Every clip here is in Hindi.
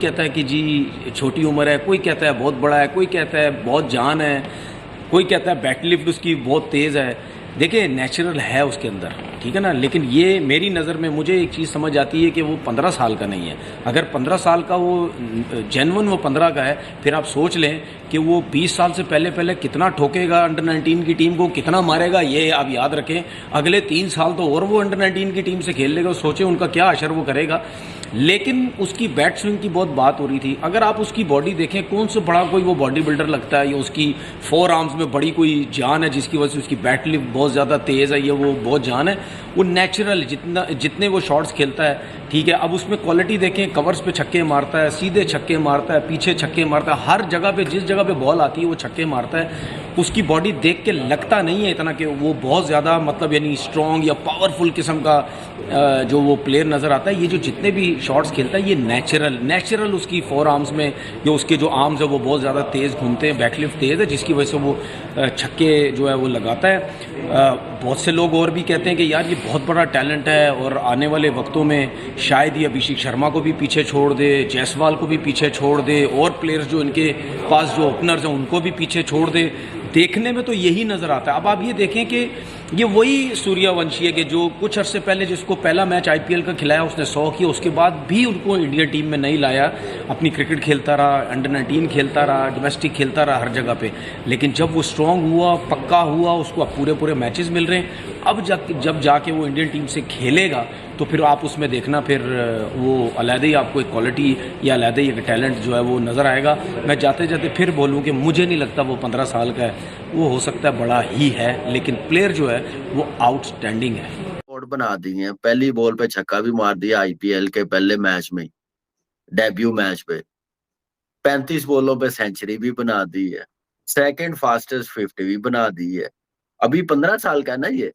कहता है कि जी छोटी उम्र है, कोई कहता है बहुत बड़ा है, कोई कहता है बहुत जान है, कोई कहता है बैटल लिफ्ट उसकी बहुत तेज़ है। देखिए नेचुरल है उसके अंदर, ठीक है ना। लेकिन ये मेरी नज़र में मुझे एक चीज़ समझ आती है कि वो 15 साल का नहीं है। अगर 15 साल का वो जेनवन वो 15 का है, फिर आप सोच लें कि वो 20 साल से पहले पहले कितना ठोकेगा अंडर 19 की टीम को, कितना मारेगा। ये आप याद रखें, अगले 3 साल तो और वो अंडर 19 की टीम से खेल लेगा। सोचें उनका क्या असर वो करेगा। लेकिन उसकी बैट स्विंग की बहुत बात हो रही थी। अगर आप उसकी बॉडी देखें, कौन सा बड़ा कोई वो बॉडी बिल्डर लगता है या उसकी फोर आर्म्स में बड़ी कोई जान है जिसकी वजह से उसकी बैट लिफ्ट बहुत ज़्यादा तेज़ है या वो बहुत जान है। वो नेचुरल जितने वो शॉट्स खेलता है, ठीक है। अब उसमें क्वालिटी देखें, कवर्स पे छक्के मारता है, सीधे छक्के मारता है, पीछे छक्के मारता है, हर जगह पे जिस जगह पे बॉल आती है वो छक्के मारता है। उसकी बॉडी देख के लगता नहीं है इतना कि वो बहुत ज़्यादा मतलब यानी स्ट्रॉन्ग या पावरफुल किस्म का जो वो प्लेयर नज़र आता है। ये जो जितने भी शॉट्स खेलता है ये नेचुरल उसकी फोर आर्म्स में या उसके जो आर्म्स है वो बहुत ज़्यादा तेज़ घूमते हैं, बैकलिफ्ट तेज़ है, जिसकी वजह से वो छक्के जो है वो लगाता है। बहुत से लोग और भी कहते हैं कि यार ये बहुत बड़ा टैलेंट है और आने वाले वक्तों में शायद ये अभिषेक शर्मा को भी पीछे छोड़ दे, जायसवाल को भी पीछे छोड़ दे, और प्लेयर्स जो इनके पास जो ओपनर्स हैं उनको भी पीछे छोड़ दे। देखने में तो यही नज़र आता है। अब आप ये देखें कि ये वही सूर्यवंशी है कि जो कुछ अरसे पहले जिसको पहला मैच आईपीएल का खिलाया उसने 100 किया, उसके बाद भी उनको इंडिया टीम में नहीं लाया। अपनी क्रिकेट खेलता रहा, अंडर 19 खेलता रहा, डोमेस्टिक खेलता रहा, हर जगह पे। लेकिन जब वो स्ट्रॉन्ग हुआ, पक्का हुआ, उसको अब पूरे पूरे मैचेस मिल रहे हैं। अब जब जाके वो इंडियन टीम से खेलेगा तो फिर आप उसमें देखना, फिर वो अलहदा ही आपको एक क्वालिटी या अलहदा ही एक टैलेंट जो है वो नज़र आएगा। मैं जाते जाते फिर बोलूँ कि मुझे नहीं लगता वो 15 साल का है। वो हो सकता है बड़ा ही है, लेकिन प्लेयर जो है वो आउटस्टैंडिंग है। रिकॉर्ड बना दिए हैं। पहली बॉल पे छक्का भी मार दिया आईपीएल के पहले मैच में, डेब्यू मैच पे। 35 बॉलों पे सेंचुरी भी बना दी है। सेकंड फास्टेस्ट 50 भी बना दी है। अभी 15 साल का है ना ये।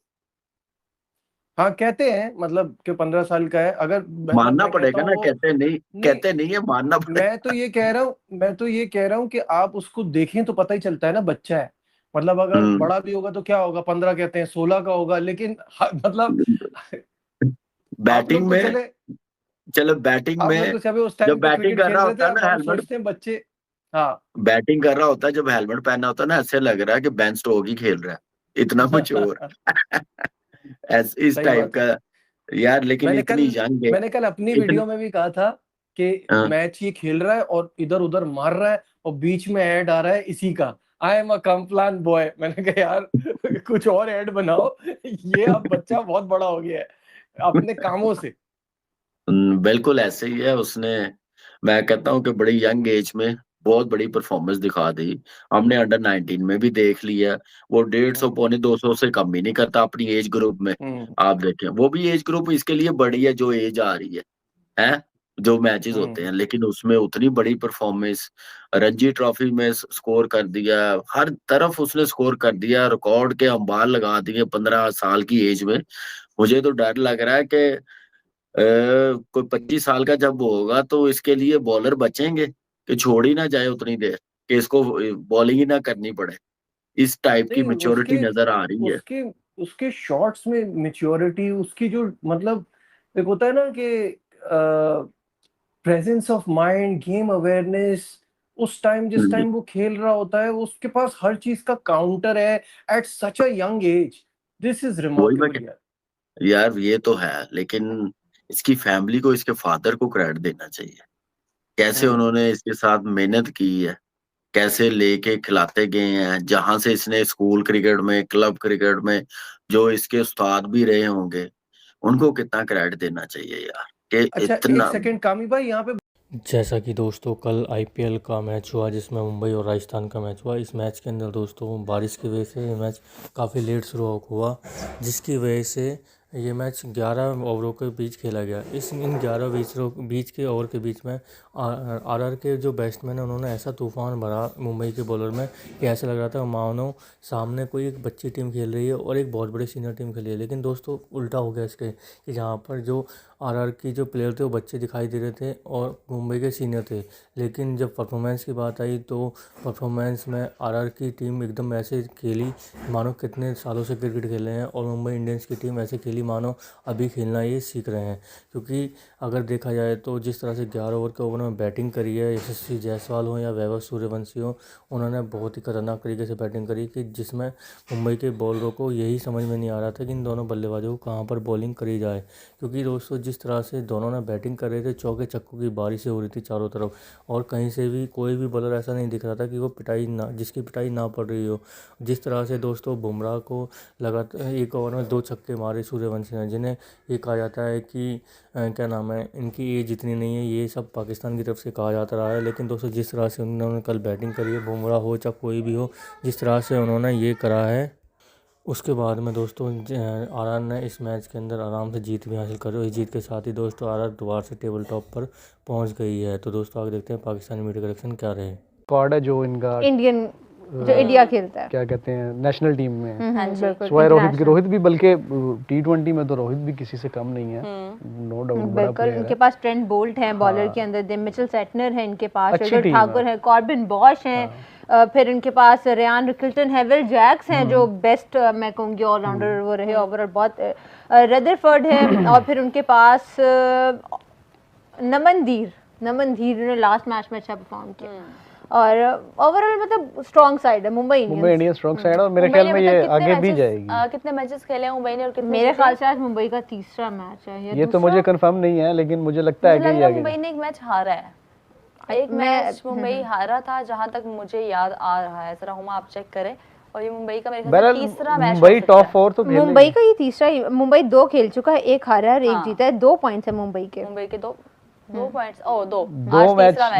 हाँ, कहते हैं मतलब कि 15 साल का है। अगर मतलब मानना मैं कहता पड़ेगा हूँ ना, वो कहते नहीं। नहीं। कहते नहीं है, मानना मैं तो पड़ेगा। ये कह रहा हूँ मैं तो ये कह रहा हूँ कि आप उसको देखें तो पता ही चलता है ना, बच्चा है। मतलब अगर हम्म। बड़ा भी होगा तो क्या होगा, 15 कहते हैं, 16 का होगा, लेकिन मतलब आप बैटिंग लोग तो में, चले चलो बैटिंग आप लोग में तो चले उस जब टाइम पे बैटिंग क्रिकेट कर खेल रहा रहे थे। होता है अब ना हम हेलमेट, सोचते हैं बच्चे। हाँ। बैटिंग कर रहा होता है जब हेलमेट पहना होता है ना, ऐसे लग रहा है कि बेन स्टोक्स ही खेल रहा है, इतना मैच्योर। इस सही टाइप बात है। का। यार लेकिन मैंने इतनी कल यंग है। मैंने कल अपनी इतनी। वीडियो में भी कहा था कि हाँ। मैच ये खेल रहा है और इधर उधर मार रहा है और बीच में ऐड आ रहा है इसी का, I am a Complan boy. मैंने कहा यार कुछ और ऐड बनाओ, ये अब बच्चा बहुत बड़ा हो गया है अपने कामों से। बिल्कुल ऐसे ही है उसने। मैं कहता हूँ कि बड़ी यंग एज में बहुत बड़ी परफॉर्मेंस दिखा दी। हमने अंडर 19 में भी देख लिया। वो 150 हम्म। पौने 200 से कम ही नहीं करता अपनी एज ग्रुप में। हम्म। आप देखें, वो भी एज ग्रुप इसके लिए बड़ी है जो एज आ रही है जो मैचेस होते हैं, हम्म। लेकिन उसमें उतनी बड़ी परफॉर्मेंस। रणजी ट्रॉफी में स्कोर कर दिया, हर तरफ उसने स्कोर कर दिया, रिकॉर्ड के अंबार लगा दिए 15 साल की एज में। मुझे तो डर लग रहा है कि कोई 25 साल का जब वो होगा तो इसके लिए बॉलर बचेंगे कि छोड़ ही ना जाए उतनी देर, कि इसको बॉलिंग ही ना करनी पड़े। इस टाइप की नहीं, मेच्योरिटी उसके नजर आ रही है। उसके उसके शॉट्स में मेच्योरिटी, उसकी जो मतलब एक होता है ना कि presence of mind, game awareness, उस टाइम जिस हम्म, टाइम वो खेल रहा होता है उसके पास हर चीज का काउंटर है at such a young age. This is वही मैं रिमार्केबल यार। यार ये तो है, लेकिन इसकी फैमिली को, इसके फादर को क्रेडिट देना चाहिए। कैसे हम्म। उन्होंने इसके साथ मेहनत की है, कैसे लेके खिलाते गए हैं, जहां से इसने स्कूल क्रिकेट में, क्लब क्रिकेट में जो इसके उस्ताद भी रहे होंगे, उनको कितना क्रेडिट देना चाहिए यार, कि अच्छा, एक इतना। सेकंड कामी भाई यहाँ पे। जैसा कि दोस्तों कल आईपीएल का मैच हुआ जिसमें मुंबई और राजस्थान का मैच हुआ। इस मैच के अंदर दोस्तों बारिश की वजह से ये मैच काफ़ी लेट शुरू हुआ, जिसकी वजह से ये मैच 11 ओवरों के बीच खेला गया। इन 11 बीच के ओवर के बीच में आरआर के जो बैट्समैन हैं उन्होंने ऐसा तूफान भरा मुंबई के बॉलर में कि ऐसा लग रहा था मानो सामने कोई एक बच्ची टीम खेल रही है और एक बहुत बड़ी सीनियर टीम खेल रही है। लेकिन दोस्तों उल्टा हो गया इसके, कि जहाँ पर जो आरआर की जो प्लेयर थे वो बच्चे दिखाई दे रहे थे और मुंबई के सीनियर थे। लेकिन जब परफॉर्मेंस की बात आई तो परफॉर्मेंस में आरआर की टीम एकदम ऐसे खेली मानो कितने सालों से क्रिकेट खेले हैं, और मुंबई इंडियंस की टीम ऐसे खेली मानो अभी खेलना ये सीख रहे हैं। क्योंकि अगर देखा जाए तो जिस तरह से 11 ओवर के ओवर में बैटिंग करी है, यशस्वी जायसवाल हो या वैभव सूर्यवंशी हो, उन्होंने बहुत ही खतरनाक तरीके से बैटिंग करी कि जिसमें मुंबई के बॉलरों को यही समझ में नहीं आ रहा था कि इन दोनों बल्लेबाजों को कहाँ पर बॉलिंग करी जाए। क्योंकि दोस्तों जिस तरह से दोनों ने बैटिंग कर रहे थे, चौके छक्कों की बारिश हो रही थी चारों तरफ, और कहीं से भी कोई भी बॉलर ऐसा नहीं दिख रहा था कि वो जिसकी पिटाई ना पड़ रही हो। जिस तरह से दोस्तों बुमराह को लगातार एक ओवर में 2 छक्के मारे सूर्यवंशी ने, जिन्हें ये कहा जाता है कि क्या नाम है, इनकी एज इतनी नहीं है, ये सब पाकिस्तान की तरफ से कहा जाता रहा है। लेकिन दोस्तों जिस तरह से उन्होंने कल बैटिंग करी है, बुमराह हो चाहे कोई भी हो, जिस तरह से उन्होंने ये करा है, उसके बाद में दोस्तों आर ने इस मैच के अंदर आराम से जीत भी हासिल करी। इस जीत के साथ ही दोस्तों आर दोबारा से टेबल टॉप पर पहुंच गई है। तो दोस्तों आगे देखते हैं पाकिस्तानी मीडिया कलेक्शन क्या रहे। स्क्वाड है जो इनका इंडियन जो इंडिया खेलता है, क्या कहते हैं, नेशनल टीम में है। हाँ जी, बिल्कुल सिवाय रोहित भी, बल्कि T20 में तो रोहित भी किसी से कम नहीं है, नो डाउट बड़ा बिल्कुल। प्लेयर इनके है। पास ट्रेंट बोल्ट है बॉलर के अंदर, दे मिचेल सेटनर है इनके पास, अच्छी शरद टीम ठाकुर है। है, कॉर्बिन बॉश है, फिर इनके पास रेयान रिकल्टन है, विल जैक्स हैं जो बेस्ट मैं कहूँगी ऑलराउंडर वो रहे ओवरऑल बहुत, रदरफोर्ड है, और फिर उनके पास नमन धीर ने लास्ट मैच में अच्छा परफॉर्म किया, और ओवरऑल मतलब स्ट्रॉन्ग साइड है मुंबई इंडियंस स्ट्रॉन्ग साइड है, और मेरे ख्याल में ये आगे भी जाएगी। कितने मैचेस खेले हैं मुंबई ने और कितने मेरे ख्याल से आज मुंबई का तीसरा मैच है ये तो मुझे कंफर्म नहीं है, लेकिन मुझे लगता है कि ये आगे मुंबई ने एक मैच हारा है, एक मैच मुंबई हारा था जहां तक मुझे याद आ रहा है, जरा हुमा आप चेक करें, और ये मुंबई का मेरे ख्याल से तीसरा मैच मुंबई टॉप 4 तो खेल मुंबई का ये तीसरा ही, मुंबई 2 खेल चुका है, 1 हारा है और 1 जीता है, 2 पॉइंट्स है मुंबई के दो पॉइंट्स,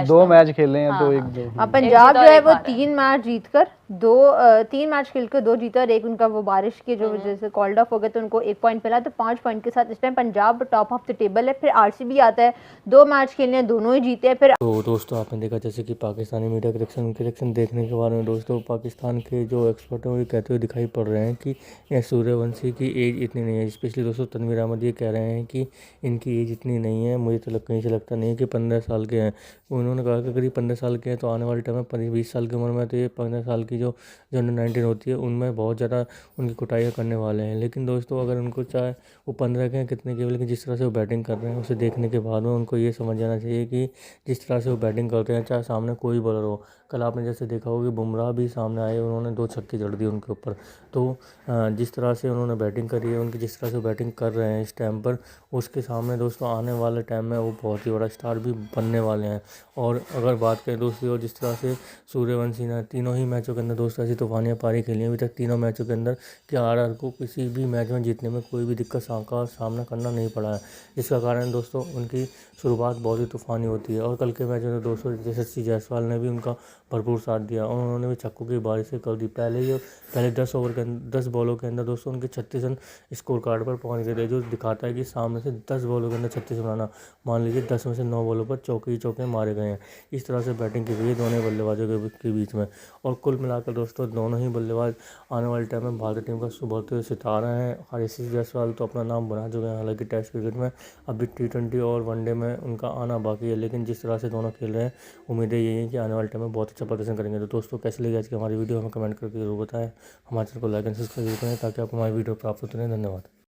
दो मैच खेले हैं, दो एक दो। अब पंजाब जो है वो 3 मैच जीतकर 3 मैच खेलकर 2 जीता और 1 उनका वो बारिश की जो वजह से कॉल्ड ऑफ हो गया, तो उनको 1 पॉइंट मिला, तो 5 पॉइंट के साथ इस time Punjab top of the table है। फिर आरसीबी आता है, 2 मैच खेलने हैं, दोनों ही जीते हैं। फिर तो दोस्तों आपने देखा जैसे कि पाकिस्तानी मीडिया कलेक्शन देखने के बारे में दोस्तों पाकिस्तान के जो एक्सपर्ट हैं वो ये कहते हुए दिखाई पड़ रहे हैं कि यह सूर्यवंशी की एज इतनी नहीं है। स्पेशली दोस्तों तनवीर अहमद ये कह रहे हैं कि इनकी एज इतनी नहीं है, मुझे तो कहीं से लगता नहीं है कि 15 साल के हैं। उन्होंने कहा कि अगर ये 15 साल के हैं तो आने वाले टाइम में 20 साल की उम्र में तो ये 15 साल की जो अंडर-19 होती है उनमें बहुत ज़्यादा उनकी कुटाइयाँ करने वाले हैं। लेकिन दोस्तों अगर उनको चाहे वो 15 के हैं कितने के, लेकिन जिस तरह से वो बैटिंग कर रहे हैं उसे देखने के बाद में उनको ये समझ जाना चाहिए कि जिस तरह से वो बैटिंग करते हैं, चाहे सामने कोई बॉलर हो, कल आपने जैसे देखा होगा कि बुमराह भी सामने आए, उन्होंने 2 छक्के जड़ दिए उनके ऊपर। तो जिस तरह से उन्होंने बैटिंग करी है, उनकी जिस तरह से बैटिंग कर रहे हैं इस टाइम पर, उसके सामने दोस्तों आने वाले टाइम में वो बहुत ही बड़ा स्टार भी बनने वाले हैं। और अगर बात करें दूसरी ओर, जिस तरह से सूर्यवंशी ने तीनों ही मैचों के अंदर दोस्तों ऐसी तूफानियाँ पारी खेली हैं अभी तक तीनों मैचों के अंदर कि आरआर को किसी भी मैच में जीतने में कोई भी दिक्कत का सामना करना नहीं पड़ा है, जिसका कारण दोस्तों उनकी शुरुआत बहुत ही तूफानी होती है। और कल के मैच में दोस्तों यशस्वी जायसवाल ने भी उनका भरपूर साथ दिया और उन्होंने भी छक्कों की बारिश से कर दी। पहले 10 बॉलों के अंदर दोस्तों उनके 36 रन स्कोर कार्ड पर पहुंच गए थे, जो दिखाता है कि सामने से 10 बॉलों के अंदर 36 बनाना, मान लीजिए 10 में से 9 बॉलों पर चौके मारे गए हैं। इस तरह से बैटिंग की गई है दोनों बल्लेबाजों के बीच में। और कुल मिलाकर दोस्तों दोनों ही बल्लेबाज आने वाले टाइम में भारतीय टीम का सुभरते सितारा हैं। यशस्वी जायसवाल तो अपना नाम बना चुके हैं, हालांकि टेस्ट क्रिकेट में अभी T20 और वनडे में उनका आना बाकी है, लेकिन जिस तरह से दोनों खेल रहे हैं उम्मीदें यही है कि आने वाले टाइम में बहुत अच्छा प्रदर्शन करेंगे। तो दोस्तों कैसे लगी आज की हमारी वीडियो हमें कमेंट करके जरूर बताएं। हमारे चैनल को लाइक एंड सब्सक्राइब करें ताकि आपको हमारी वीडियो प्राप्त होते रहें। धन्यवाद।